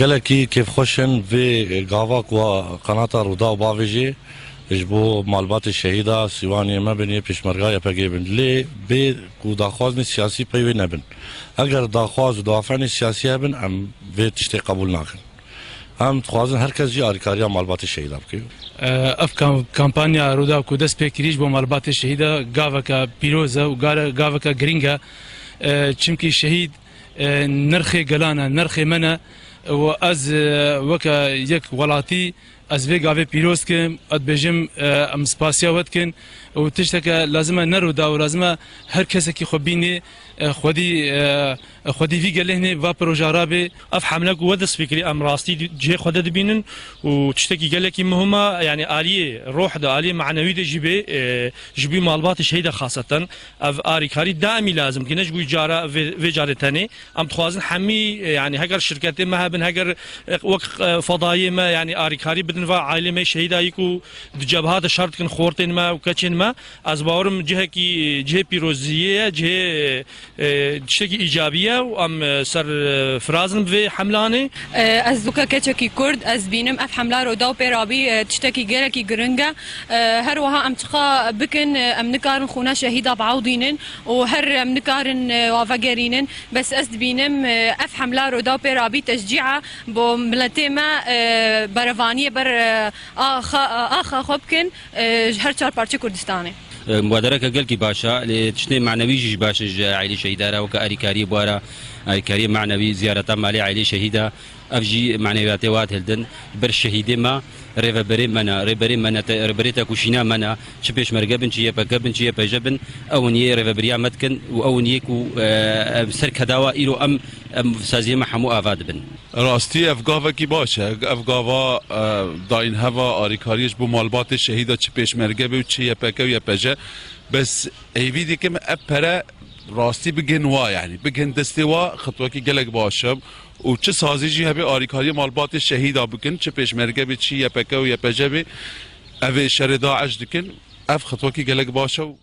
قالكي كيف خوشن في قافاك وقناة رودا وبافيجي اجبو مالبات الشهيدة سيواني ما بني بيشمرغايا بجيبن لي بي كو داخوازني السياسي بيوي نبن اگر داخواز ودافعني السياسي بن ام في تشتي قبول ناكن هم تخوازن هركز جي آريكاريا مالبات الشهيدة بكيو اف كامبانيا رودا كو دست بكريج بو مالبات الشهيدة قافكا بيروزا وقافكا جرينجا چمكي شهيد نرخي قلانا نرخي منا واز وكا يك ولاتي از في قافي بيروز كم ادبجم ام سباسيا ودكن وتشتكى لازم نرودا ولازم هر كسكي خبيني خودی في قال هنا با بروجا رابي افهم لك ودس فكري ام راستي جي خود دبينن وتشتكي قال لك مهمه يعني اليه روح ده اليه معنوي ده جبي مالبات شهيده خاصه اف اريكاري دائمي لازم كناش بو جاره في جاره ثاني ام تخوازن حمي يعني هاجر شركات ما هبن هاجر وق فضائيه ما يعني اريكاري بدن عائله ما شهيده يكو جبهات شرط كن خورتين ما وكاتشين ما از باورم جهه بيروزيه جهه تشتكي ايجابيه وام سر فرازن في حملانه از دوكا كاتشكي كرد از بينم اف حمله رودا وبيرابي تشتكي جيركي جرنجا هر وها ام تخا بكن ام نكارن خونا شهيده بعوضينن وهر ام نكارن وافاجرينن بس از بينم اف حمله رودا وبيرابي تشجيعه بو ملتيما برفانيه بر اخا خبكن هر چار بارچه كردستاني مبادرة كقلكي باشا لتشتي معنوي جيش باشا عائلة شهيدة وكأريكاري بوارا أريكاري معنوي زيارة مالي عائلة شهيدة أفجي معنويات وات هلدن بر الشهيدة ما ريفبري منا ريبريتا كوشينا منا شبيش مرقبن شيء بقبن شيء بجبن أونية ريفبريا متكن وأونية كو سرك هداوا إلو أم سازية محمو آفاد بن راستی افغاوا کی باشه افغاوا داین هوا آریکاریش بو مالبات شهیدا چه پیشمرگه به چه یپکه و یپجه بس ایویدی که اپره راستی بگن وا يعني بگن دستوا خطوه کی گلک باشم و چه سازیجی هبه آریکاری مالبات شهیدا بکن چه پیشمرگه به چه یپکه و یپجه به اوی شر داعش دکن اف خطوه کی گلک باشه